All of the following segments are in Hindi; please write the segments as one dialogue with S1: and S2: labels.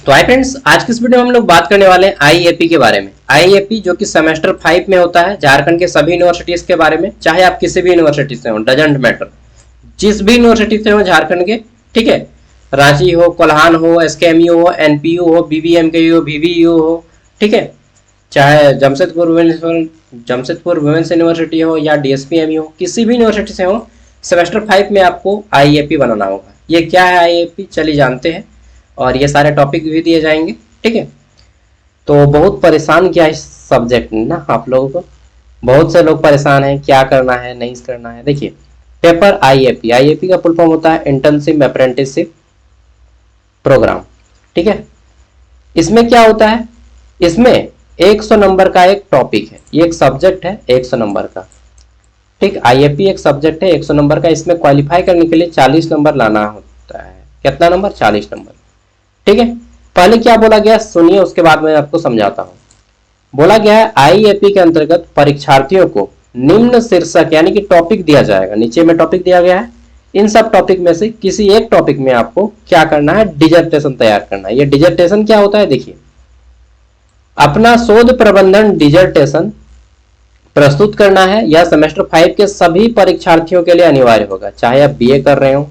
S1: तो हाय फ्रेंड्स, आज की इस वीडियो में हम लोग बात करने वाले हैं आईएपी के बारे में। आईएपी जो कि सेमेस्टर 5 में होता है झारखंड के सभी यूनिवर्सिटीज के बारे में, चाहे आप किसी भी यूनिवर्सिटी से हो, डजेंट मैटर, जिस भी यूनिवर्सिटी से हो झारखंड के, ठीक है। रांची हो, कोल्हान हो, एसकेएमयू हो, एनपीयू हो, बीबीएमकेयू हो, बीबीयू हो, ठीक है। चाहे जमशेदपुर वुमेन्स यूनिवर्सिटी हो या डीएसपीएमयू हो, किसी भी यूनिवर्सिटी से हो, सेमेस्टर 5 में आपको आईएपी बनाना होगा। ये क्या है आईएपी, चलिए जानते हैं। और ये सारे टॉपिक भी दिए जाएंगे, ठीक है। तो बहुत परेशान किया इस सब्जेक्ट ने ना आप लोगों को, बहुत से लोग परेशान हैं क्या करना है नहीं करना है। देखिए, पेपर आईएपी, आईएपी का फुल फॉर्म होता है इंटर्नशिप अप्रेंटिसशिप प्रोग्राम, ठीक है। इसमें क्या होता है, इसमें 100 नंबर का एक टॉपिक है, ये एक सब्जेक्ट है 100 नंबर का, ठीक। आईएपी एक सब्जेक्ट है 100 नंबर का। इसमें क्वालिफाई करने के लिए 40 नंबर लाना होता है। कितना नंबर? 40 नंबर, ठीक है। पहले क्या बोला गया सुनिए, उसके बाद मैं आपको समझाता हूं। बोला गया है आईएपी के अंतर्गत परीक्षार्थियों को निम्न शीर्षक यानी कि टॉपिक दिया जाएगा। नीचे में टॉपिक दिया गया है, इन सब टॉपिक में से किसी एक टॉपिक में आपको क्या करना है, डिजर्टेशन तैयार करना है। ये डिजर्टेशन क्या होता है, देखिए, अपना शोध प्रबंधन डिजर्टेशन प्रस्तुत करना है। यह सेमेस्टर 5 के सभी परीक्षार्थियों के लिए अनिवार्य होगा, चाहे आप बीए कर रहे हो,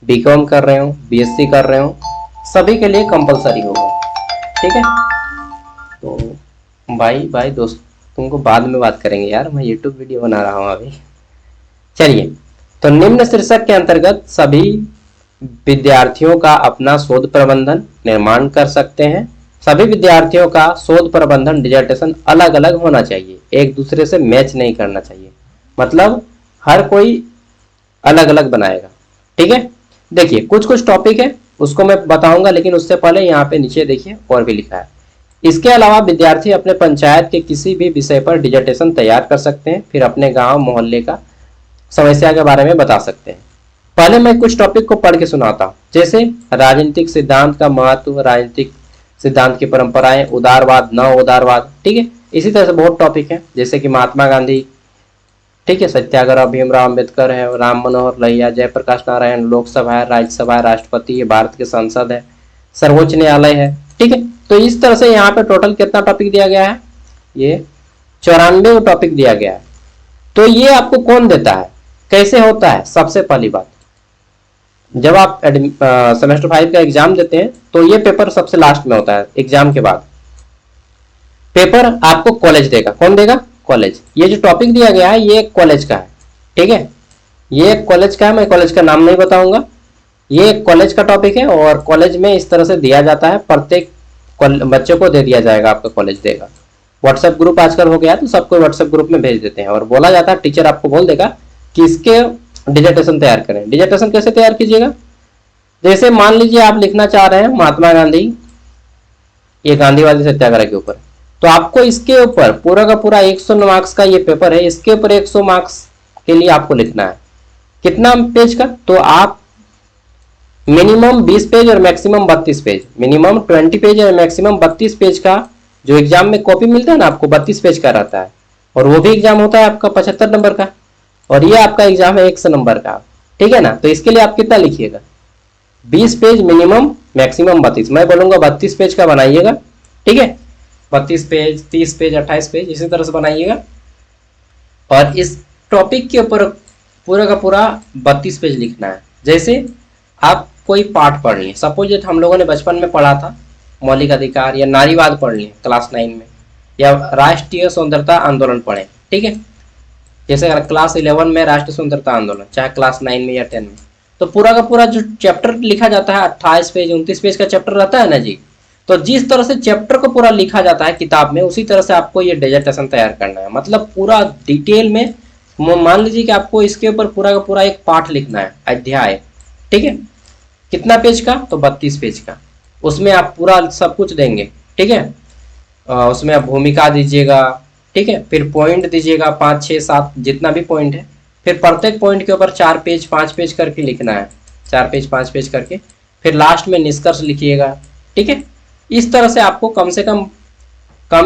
S1: बीकॉम कर रहे हो, बीएससी कर रहे हो, सभी के लिए कंपलसरी होगा, ठीक है। तो भाई दोस्त, तुमको बाद में बात करेंगे यार, मैं यूट्यूब वीडियो बना रहा हूँ अभी। चलिए, तो निम्न शीर्षक के अंतर्गत सभी विद्यार्थियों का अपना शोध प्रबंधन निर्माण कर सकते हैं। सभी विद्यार्थियों का शोध प्रबंधन डिजर्टेशन अलग अलग होना चाहिए, एक दूसरे से मैच नहीं करना चाहिए, मतलब हर कोई अलग अलग बनाएगा, ठीक है। देखिए, कुछ कुछ टॉपिक है उसको मैं बताऊंगा, लेकिन उससे पहले यहाँ पे नीचे देखिए और भी लिखा है। इसके अलावा विद्यार्थी अपने पंचायत के किसी भी विषय पर डिजर्टेशन तैयार कर सकते हैं, फिर अपने गांव मोहल्ले का समस्या के बारे में बता सकते हैं। पहले मैं कुछ टॉपिक को पढ़ के सुनाता हूँ, जैसे राजनीतिक सिद्धांत का महत्व, राजनीतिक सिद्धांत की परंपराएं, उदारवाद न उदारवाद, ठीक है। इसी तरह से बहुत टॉपिक है, जैसे कि महात्मा गांधी, ठीक है, सत्याग्रह, भीमराव अम्बेडकर है, राम मनोहर लोहिया, जयप्रकाश नारायण, लोकसभा है, राज्यसभा है, राष्ट्रपति है, भारत के संसद है, सर्वोच्च न्यायालय है, ठीक है। तो इस तरह से यहाँ पे टोटल कितना टॉपिक दिया गया है, ये 94 टॉपिक दिया गया है। तो ये आपको कौन देता है, कैसे होता है? सबसे पहली बात, जब आप सेमेस्टर 5 का एग्जाम देते हैं तो ये पेपर सबसे लास्ट में होता है। एग्जाम के बाद पेपर आपको कॉलेज देगा। कौन देगा? कॉलेज। ये जो टॉपिक दिया गया है ये एक कॉलेज का है, ठीक है। ये एक कॉलेज का है, मैं कॉलेज का नाम नहीं बताऊंगा। ये एक कॉलेज का टॉपिक है और कॉलेज में इस तरह से दिया जाता है, प्रत्येक बच्चे को दे दिया जाएगा, आपका कॉलेज देगा। व्हाट्सएप ग्रुप आजकल हो गया तो सबको व्हाट्सएप ग्रुप में भेज देते हैं और बोला जाता है, टीचर आपको बोल देगा कि इसके डिजर्टेशन तैयार करें। डिजर्टेशन कैसे तैयार कीजिएगा? जैसे मान लीजिए आप लिखना चाह रहे हैं महात्मा गांधी, ये गांधीवादी सत्याग्रह के ऊपर, तो आपको इसके ऊपर पूरा का पूरा 100 मार्क्स का ये पेपर है, इसके ऊपर 100 मार्क्स के लिए आपको लिखना है। कितना पेज का? तो आप मिनिमम 20 पेज और मैक्सिमम 32 पेज, मिनिमम 20 पेज और मैक्सिमम 32 पेज का जो एग्जाम में कॉपी मिलता है ना आपको, 32 पेज का रहता है। और वो भी एग्जाम होता है आपका 75 नंबर का, और ये आपका एग्जाम है 100 नंबर का, ठीक है ना। तो इसके लिए आप कितना लिखिएगा? 20 पेज मिनिमम, मैक्सिमम 32। मैं बोलूंगा 32 पेज का बनाइएगा, ठीक है। 32 पेज, 30 पेज, 28 पेज, इसी तरह से बनाइएगा। और इस टॉपिक के ऊपर पूरा का पूरा 32 पेज लिखना है। जैसे आप कोई पाठ पढ़ लिए, सपोज हम लोगों ने बचपन में पढ़ा था मौलिक अधिकार या नारीवाद पढ़ लिए क्लास 9 में, या राष्ट्रीय स्वतंत्रता आंदोलन पढ़े, ठीक है। जैसे क्लास 11 में राष्ट्रीय स्वतंत्रता आंदोलन, चाहे क्लास 9 में या 10 में, तो पूरा का पूरा जो चैप्टर लिखा जाता है 28 पेज 29 पेज का चैप्टर रहता है ना जी। तो जिस तरह से चैप्टर को पूरा लिखा जाता है किताब में, उसी तरह से आपको ये डिजर्टेशन तैयार करना है, मतलब पूरा डिटेल में। मान लीजिए कि आपको इसके ऊपर पूरा का पूरा एक पाठ लिखना है, अध्याय, ठीक है। कितना पेज का? तो 32 पेज का। उसमें आप पूरा सब कुछ देंगे, ठीक है। उसमें आप भूमिका दीजिएगा, ठीक है, फिर पॉइंट दीजिएगा 5 6 7 जितना भी पॉइंट है, फिर प्रत्येक पॉइंट के ऊपर 4 पेज 5 पेज करके लिखना है, 4 पेज 5 पेज करके, फिर लास्ट में निष्कर्ष लिखिएगा, ठीक है। इस तरह से आपको कम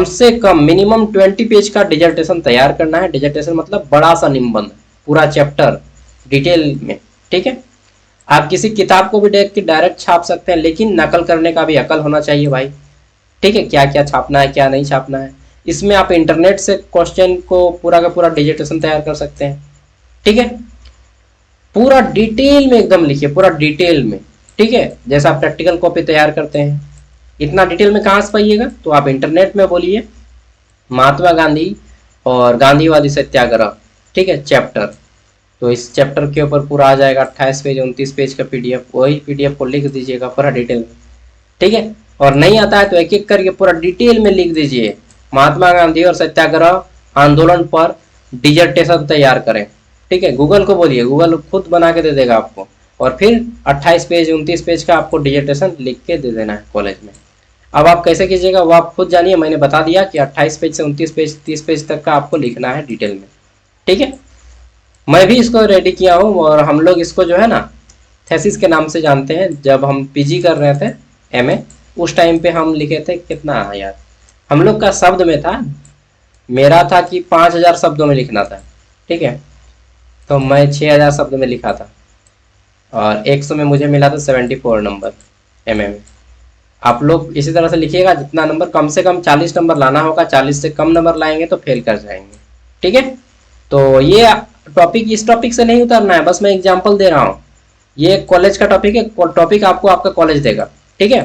S1: से कम मिनिमम 20 पेज का डिजर्टेशन तैयार करना है। डिजर्टेशन मतलब बड़ा सा निबंध, पूरा चैप्टर डिटेल में, ठीक है। आप किसी किताब को भी देख के डायरेक्ट छाप सकते हैं, लेकिन नकल करने का भी अकल होना चाहिए भाई। ठीक है, क्या क्या छापना है क्या नहीं छापना है। इसमें आप इंटरनेट से क्वेश्चन को पूरा का पूरा डिजिटेशन तैयार कर सकते हैं। ठीक है, पूरा डिटेल में एकदम लिखिए, पूरा डिटेल में। ठीक है, जैसा आप प्रैक्टिकल कॉपी तैयार करते हैं, इतना डिटेल में कहाँ से पाइएगा, तो आप इंटरनेट में बोलिए महात्मा गांधी और गांधीवादी सत्याग्रह, ठीक है, चैप्टर। तो इस चैप्टर के ऊपर पूरा आ जाएगा 28 पेज 29 पेज का पीडीएफ, वही पीडीएफ को लिख दीजिएगा पूरा डिटेल में। ठीक है, और नहीं आता है तो एक एक करके पूरा डिटेल में लिख दीजिए, महात्मा गांधी और सत्याग्रह आंदोलन पर डिजर्टेशन तैयार करें। ठीक है, गूगल को बोलिए, गूगल खुद बना के दे देगा आपको। और फिर 28 पेज 29 पेज का आपको डिजर्टेशन लिख के दे देना है कॉलेज में। अब आप कैसे कीजिएगा वो आप खुद जानिए, मैंने बता दिया कि 28 पेज से 29 पेज 30 पेज तक का आपको लिखना है डिटेल में। ठीक है, मैं भी इसको रेडी किया हूँ, और हम लोग इसको जो है ना थेसिस के नाम से जानते हैं। जब हम पीजी कर रहे थे एमए, उस टाइम पे हम लिखे थे, कितना यार हम लोग का शब्द में था, मेरा था कि 5000 शब्दों में लिखना था। ठीक है, तो मैं 6000 शब्द में लिखा था, और 100 में मुझे मिला था 74 नंबर एमए में। आप लोग इसी तरह से लिखिएगा, जितना नंबर कम से कम 40 नंबर लाना होगा, 40 से कम नंबर लाएंगे तो फेल कर जाएंगे। ठीक है, तो ये टॉपिक इस टॉपिक से नहीं उतरना है, बस मैं एग्जांपल दे रहा हूँ। ये कॉलेज का टॉपिक है, टॉपिक आपको आपका कॉलेज देगा। ठीक है,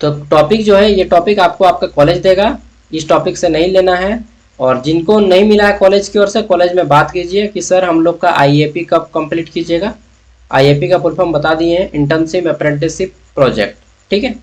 S1: तो टॉपिक जो है ये टॉपिक आपको आपका कॉलेज देगा, इस टॉपिक से नहीं लेना है। और जिनको नहीं मिला है कॉलेज की ओर से, कॉलेज में बात कीजिए कि सर हम लोग का आईएपी कब कंप्लीट कीजिएगा। आईएपी का फुल फॉर्म बता दिए हैं, इंटर्नशिप अप्रेंटिसशिप प्रोजेक्ट। ठीक है,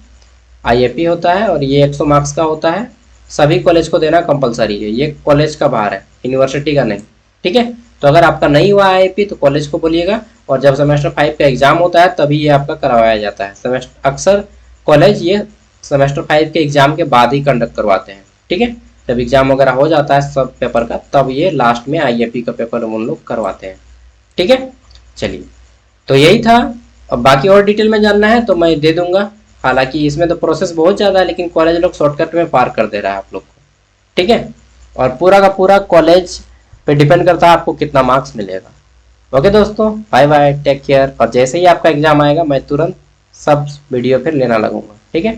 S1: आईएपी होता है और ये 100 मार्क्स का होता है, सभी कॉलेज को देना कंपलसरी है, ये कॉलेज का बाहर है, यूनिवर्सिटी का नहीं। ठीक है, तो अगर आपका नहीं हुआ आईएपी तो कॉलेज को बोलिएगा, और जब सेमेस्टर 5 का एग्जाम होता है तभी ये आपका करवाया जाता है। सेमेस्टर अक्सर कॉलेज ये सेमेस्टर 5 के एग्जाम के बाद ही कंडक्ट करवाते हैं। ठीक है, जब एग्जाम वगैरह हो जाता है सब पेपर का, तब ये लास्ट में आईएपी का पेपर उन लोग करवाते हैं। ठीक है, चलिए, तो यही था। अब बाकी और डिटेल में जानना है तो मैं दे दूंगा, हालांकि इसमें तो प्रोसेस बहुत ज़्यादा है, लेकिन कॉलेज लोग शॉर्टकट में पार कर दे रहा है आप लोग को। ठीक है, और पूरा का पूरा कॉलेज पे डिपेंड करता है आपको कितना मार्क्स मिलेगा। ओके दोस्तों, बाय बाय, टेक केयर। और जैसे ही आपका एग्जाम आएगा मैं तुरंत सब वीडियो फिर लेना लगूंगा। ठीक है।